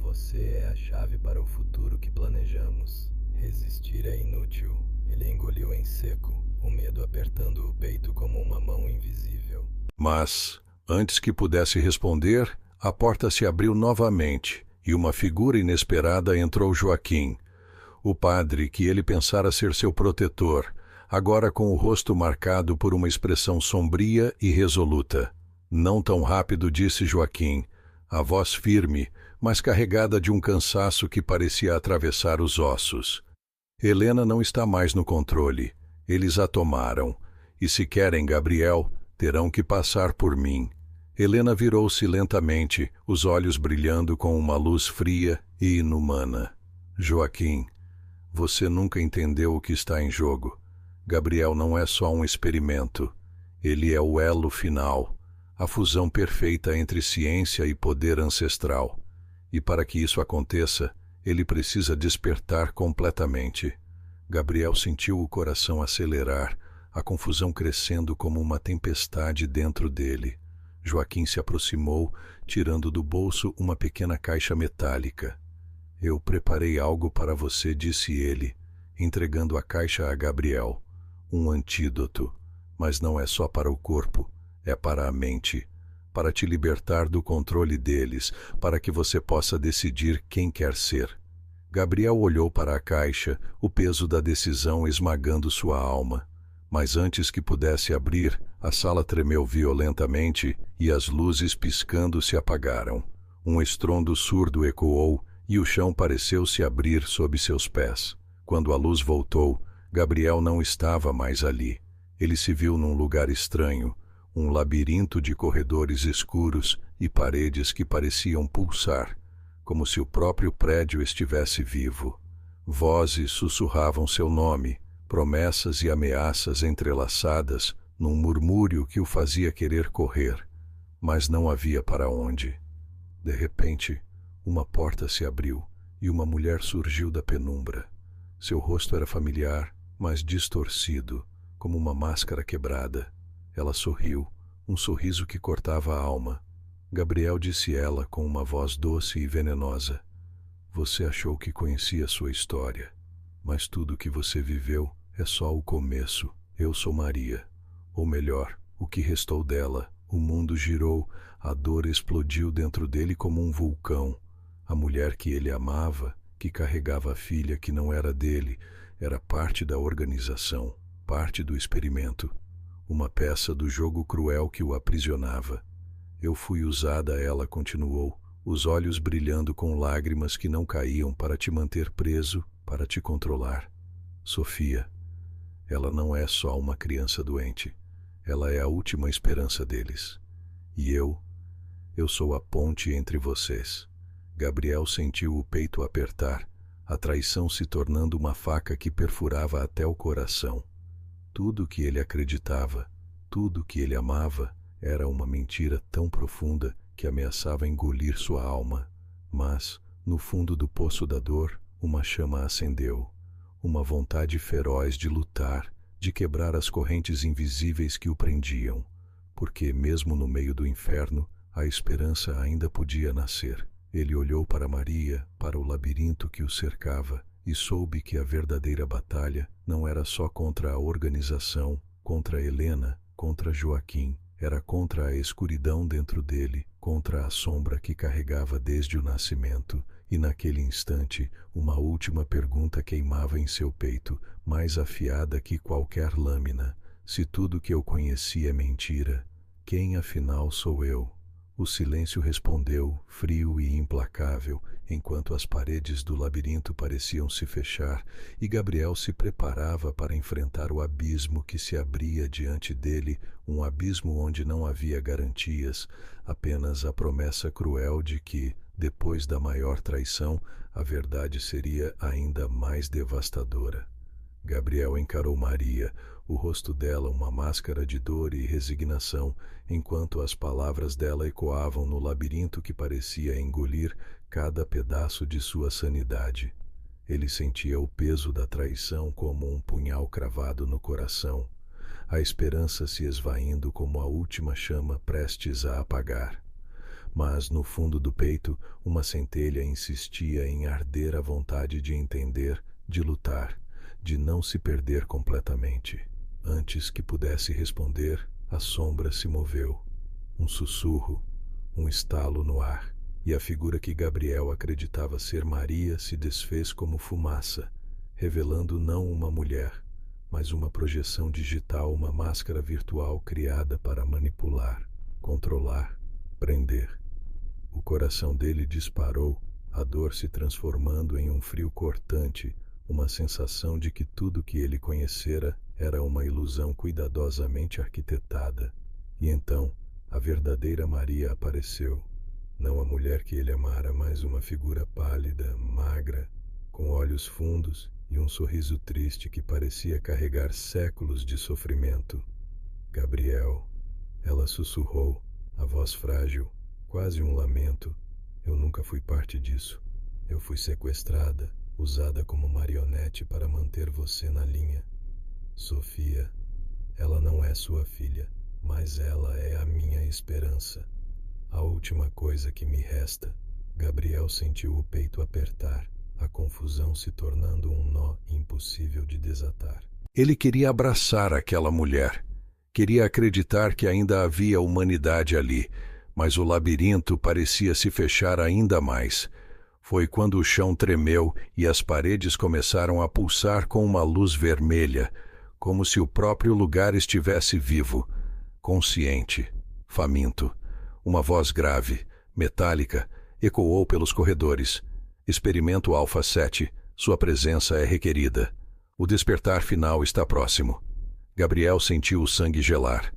Você é a chave para o futuro que planejamos. Resistir é inútil. Ele engoliu em seco, o medo apertando o peito como uma mão invisível. Mas, antes que pudesse responder, a porta se abriu novamente e uma figura inesperada entrou. Joaquim, o padre que ele pensara ser seu protetor, agora com o rosto marcado por uma expressão sombria e resoluta. Não tão rápido, disse Joaquim, a voz firme, mas carregada de um cansaço que parecia atravessar os ossos. Helena não está mais no controle. Eles a tomaram. E se querem Gabriel, terão que passar por mim. Helena virou-se lentamente, os olhos brilhando com uma luz fria e inumana. Joaquim, você nunca entendeu o que está em jogo. Gabriel não é só um experimento. Ele é o elo final, a fusão perfeita entre ciência e poder ancestral. E para que isso aconteça, ele precisa despertar completamente. Gabriel sentiu o coração acelerar, a confusão crescendo como uma tempestade dentro dele. Joaquim se aproximou, tirando do bolso uma pequena caixa metálica. Eu preparei algo para você, disse ele, entregando a caixa a Gabriel. Um antídoto, mas não é só para o corpo, é para a mente, para te libertar do controle deles, para que você possa decidir quem quer ser. Gabriel olhou para a caixa, o peso da decisão esmagando sua alma. Mas antes que pudesse abrir, a sala tremeu violentamente e as luzes piscando se apagaram. Um estrondo surdo ecoou e o chão pareceu se abrir sob seus pés. Quando a luz voltou, Gabriel não estava mais ali. Ele se viu num lugar estranho, um labirinto de corredores escuros e paredes que pareciam pulsar, como se o próprio prédio estivesse vivo. Vozes sussurravam seu nome, promessas e ameaças entrelaçadas num murmúrio que o fazia querer correr, mas não havia para onde. De repente, uma porta se abriu e uma mulher surgiu da penumbra. Seu rosto era familiar, mas distorcido, como uma máscara quebrada. Ela sorriu, um sorriso que cortava a alma. Gabriel disse ela com uma voz doce e venenosa: "Você achou que conhecia sua história, mas tudo o que você viveu é só o começo. Eu sou Maria. Ou melhor, o que restou dela. O mundo girou, a dor explodiu dentro dele como um vulcão. A mulher que ele amava, que carregava a filha que não era dele, era parte da organização, parte do experimento. Uma peça do jogo cruel que o aprisionava. Eu fui usada, ela continuou, os olhos brilhando com lágrimas que não caíam para te manter preso, para te controlar. Sofia, ela não é só uma criança doente. Ela é a última esperança deles. E eu sou a ponte entre vocês." Gabriel sentiu o peito apertar, a traição se tornando uma faca que perfurava até o coração. Tudo que ele acreditava, tudo que ele amava, era uma mentira tão profunda que ameaçava engolir sua alma. Mas, no fundo do poço da dor, uma chama acendeu. Uma vontade feroz de lutar, de quebrar as correntes invisíveis que o prendiam. Porque, mesmo no meio do inferno, a esperança ainda podia nascer. Ele olhou para Maria, para o labirinto que o cercava, e soube que a verdadeira batalha não era só contra a organização, contra Helena, contra Joaquim. Era contra a escuridão dentro dele, contra a sombra que carregava desde o nascimento. E naquele instante, uma última pergunta queimava em seu peito, mais afiada que qualquer lâmina. Se tudo que eu conheci é mentira, quem afinal sou eu? O silêncio respondeu, frio e implacável, enquanto as paredes do labirinto pareciam se fechar e Gabriel se preparava para enfrentar o abismo que se abria diante dele, um abismo onde não havia garantias, apenas a promessa cruel de que, depois da maior traição, a verdade seria ainda mais devastadora. Gabriel encarou Maria, o rosto dela uma máscara de dor e resignação, enquanto as palavras dela ecoavam no labirinto que parecia engolir cada pedaço de sua sanidade. Ele sentia o peso da traição como um punhal cravado no coração, a esperança se esvaindo como a última chama prestes a apagar. Mas, no fundo do peito, uma centelha insistia em arder a vontade de entender, de lutar, de não se perder completamente. Antes que pudesse responder, a sombra se moveu. Um sussurro, um estalo no ar, e a figura que Gabriel acreditava ser Maria se desfez como fumaça, revelando não uma mulher, mas uma projeção digital, uma máscara virtual criada para manipular, controlar, prender. O coração dele disparou, a dor se transformando em um frio cortante, uma sensação de que tudo que ele conhecera era uma ilusão cuidadosamente arquitetada. E então, a verdadeira Maria apareceu. Não a mulher que ele amara, mas uma figura pálida, magra, com olhos fundos e um sorriso triste que parecia carregar séculos de sofrimento. Gabriel, ela sussurrou, a voz frágil, quase um lamento. Eu nunca fui parte disso. Eu fui sequestrada, usada como marionete para manter você na linha. Sofia, ela não é sua filha, mas ela é a minha esperança. A última coisa que me resta. Gabriel sentiu o peito apertar, a confusão se tornando um nó impossível de desatar. Ele queria abraçar aquela mulher. Queria acreditar que ainda havia humanidade ali, mas o labirinto parecia se fechar ainda mais. Foi quando o chão tremeu e as paredes começaram a pulsar com uma luz vermelha, como se o próprio lugar estivesse vivo, consciente, faminto. Uma voz grave, metálica, ecoou pelos corredores. Experimento Alpha 7, sua presença é requerida. O despertar final está próximo. Gabriel sentiu o sangue gelar.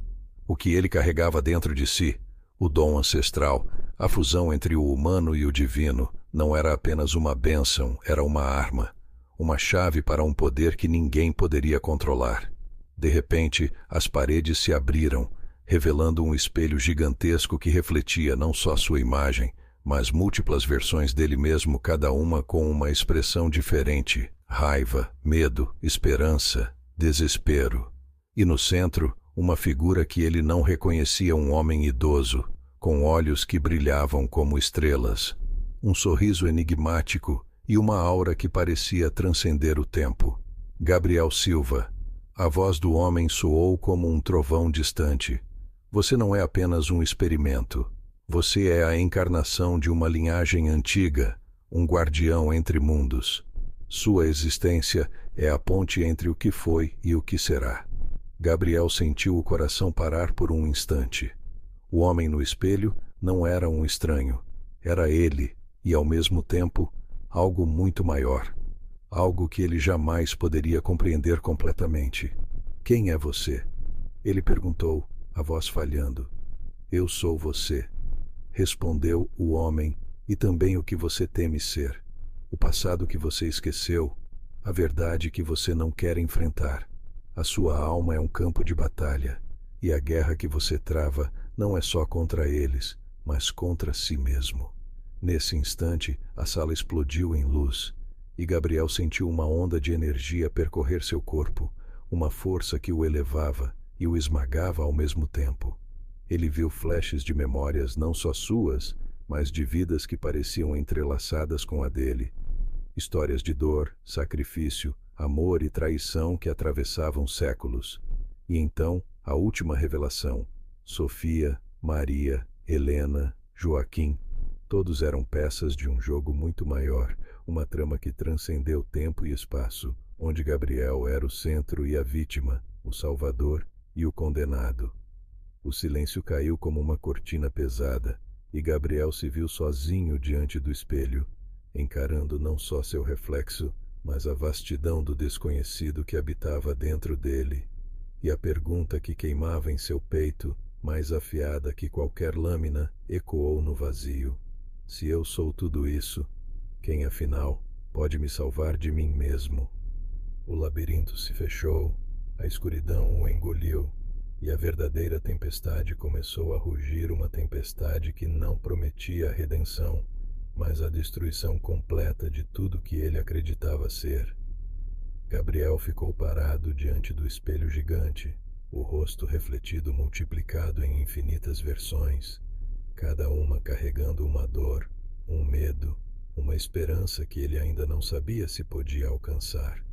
O que ele carregava dentro de si, o dom ancestral, a fusão entre o humano e o divino, não era apenas uma bênção, era uma arma, uma chave para um poder que ninguém poderia controlar. De repente, as paredes se abriram, revelando um espelho gigantesco que refletia não só sua imagem, mas múltiplas versões dele mesmo, cada uma com uma expressão diferente: raiva, medo, esperança, desespero. E no centro, uma figura que ele não reconhecia, um homem idoso, com olhos que brilhavam como estrelas, um sorriso enigmático e uma aura que parecia transcender o tempo. Gabriel Silva. A voz do homem soou como um trovão distante. Você não é apenas um experimento. Você é a encarnação de uma linhagem antiga, um guardião entre mundos. Sua existência é a ponte entre o que foi e o que será. Gabriel sentiu o coração parar por um instante. O homem no espelho não era um estranho. Era ele, e ao mesmo tempo, algo muito maior. Algo que ele jamais poderia compreender completamente. Quem é você? Ele perguntou, a voz falhando. Eu sou você, respondeu o homem, e também o que você teme ser. O passado que você esqueceu, a verdade que você não quer enfrentar. A sua alma é um campo de batalha, e a guerra que você trava não é só contra eles, mas contra si mesmo. Nesse instante, a sala explodiu em luz, e Gabriel sentiu uma onda de energia percorrer seu corpo, uma força que o elevava e o esmagava ao mesmo tempo. Ele viu flashes de memórias não só suas, mas de vidas que pareciam entrelaçadas com a dele. Histórias de dor, sacrifício, amor e traição que atravessavam séculos. E então, a última revelação. Sofia, Maria, Helena, Joaquim. Todos eram peças de um jogo muito maior, uma trama que transcendeu tempo e espaço, onde Gabriel era o centro e a vítima, o salvador e o condenado. O silêncio caiu como uma cortina pesada, e Gabriel se viu sozinho diante do espelho, encarando não só seu reflexo, mas a vastidão do desconhecido que habitava dentro dele, e a pergunta que queimava em seu peito, mais afiada que qualquer lâmina, ecoou no vazio. Se eu sou tudo isso, quem afinal pode me salvar de mim mesmo? O labirinto se fechou, a escuridão o engoliu, e a verdadeira tempestade começou a rugir, uma tempestade que não prometia a redenção, mas a destruição completa de tudo que ele acreditava ser. Gabriel ficou parado diante do espelho gigante, o rosto refletido multiplicado em infinitas versões, cada uma carregando uma dor, um medo, uma esperança que ele ainda não sabia se podia alcançar.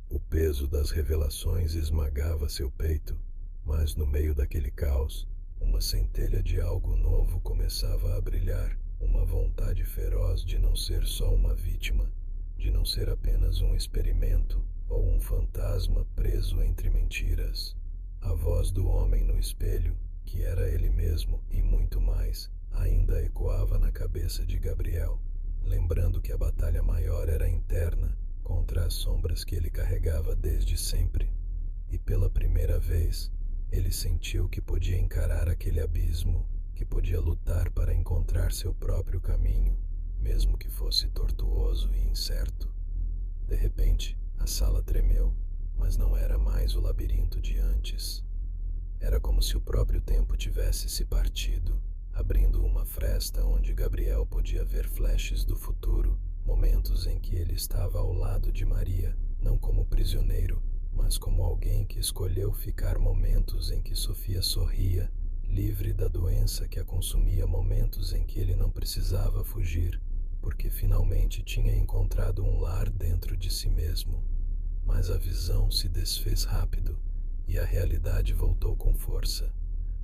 O peso das revelações esmagava seu peito, mas no meio daquele caos, uma centelha de algo novo começava a brilhar, uma vontade feroz de não ser só uma vítima, de não ser apenas um experimento ou um fantasma preso entre mentiras. A voz do homem no espelho, que era ele mesmo e muito mais, ainda ecoava na cabeça de Gabriel, lembrando que a batalha maior era interna, contra as sombras que ele carregava desde sempre. E pela primeira vez, ele sentiu que podia encarar aquele abismo, que podia lutar para encontrar seu próprio caminho, mesmo que fosse tortuoso e incerto. De repente, A sala tremeu, mas não era mais o labirinto de antes. Era como se o próprio tempo tivesse se partido, abrindo uma fresta onde Gabriel podia ver flashes do futuro, momentos em que ele estava ao lado de Maria, não como prisioneiro, mas como alguém que escolheu ficar, momentos em que Sofia sorria, livre da doença que a consumia, momentos em que ele não precisava fugir, porque finalmente tinha encontrado um lar dentro de si mesmo. Mas a visão se desfez rápido e a realidade voltou com força.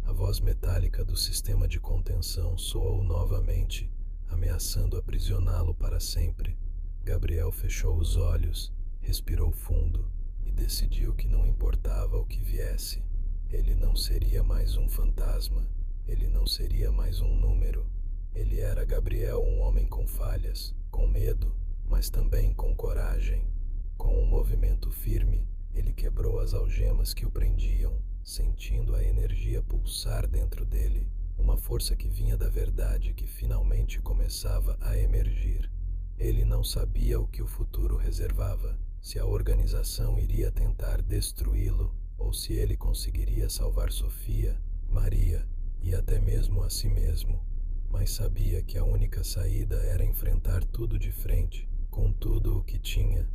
A voz metálica do sistema de contenção soou novamente, ameaçando aprisioná-lo para sempre. Gabriel fechou os olhos, respirou fundo e decidiu que não importava o que viesse. Ele não seria mais um fantasma, ele não seria mais um número. Ele era Gabriel, um homem com falhas, com medo, mas também com coragem. Com um movimento firme, ele quebrou as algemas que o prendiam, sentindo a energia pulsar dentro dele, uma força que vinha da verdade que finalmente começava a emergir. Ele não sabia o que o futuro reservava, se a organização iria tentar destruí-lo ou se ele conseguiria salvar Sofia, Maria e até mesmo a si mesmo. Mas sabia que a única saída era enfrentar tudo de frente, com tudo o que tinha.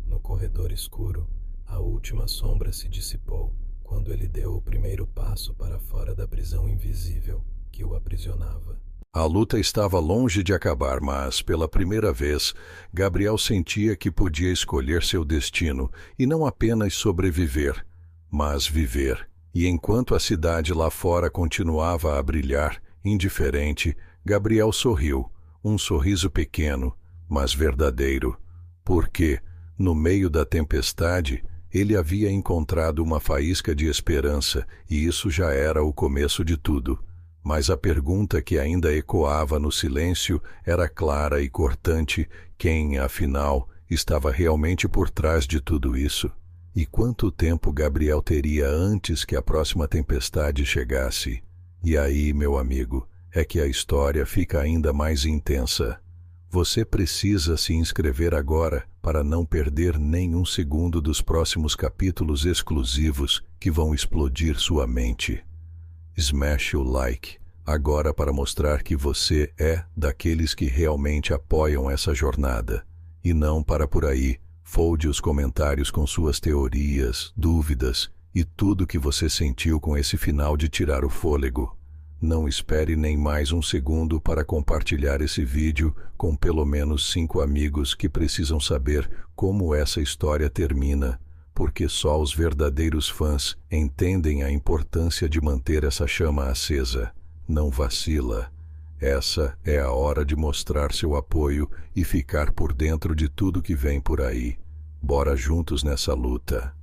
No corredor escuro, a última sombra se dissipou quando ele deu o primeiro passo para fora da prisão invisível que o aprisionava. A luta estava longe de acabar, mas, pela primeira vez, Gabriel sentia que podia escolher seu destino e não apenas sobreviver, mas viver. E enquanto a cidade lá fora continuava a brilhar, indiferente, Gabriel sorriu, um sorriso pequeno, mas verdadeiro, porque, no meio da tempestade, ele havia encontrado uma faísca de esperança e isso já era o começo de tudo. Mas a pergunta que ainda ecoava no silêncio era clara e cortante: quem, afinal, estava realmente por trás de tudo isso? E quanto tempo Gabriel teria antes que a próxima tempestade chegasse? E aí, meu amigo, é que a história fica ainda mais intensa. Você precisa se inscrever agora para não perder nenhum segundo dos próximos capítulos exclusivos que vão explodir sua mente. Smash o like agora para mostrar que você é daqueles que realmente apoiam essa jornada. E não para por aí, folde os comentários com suas teorias, dúvidas e tudo que você sentiu com esse final de tirar o fôlego. Não espere nem mais um segundo para compartilhar esse vídeo com pelo menos 5 amigos que precisam saber como essa história termina, porque só os verdadeiros fãs entendem a importância de manter essa chama acesa. Não vacila. Essa é a hora de mostrar seu apoio e ficar por dentro de tudo que vem por aí. Bora juntos nessa luta.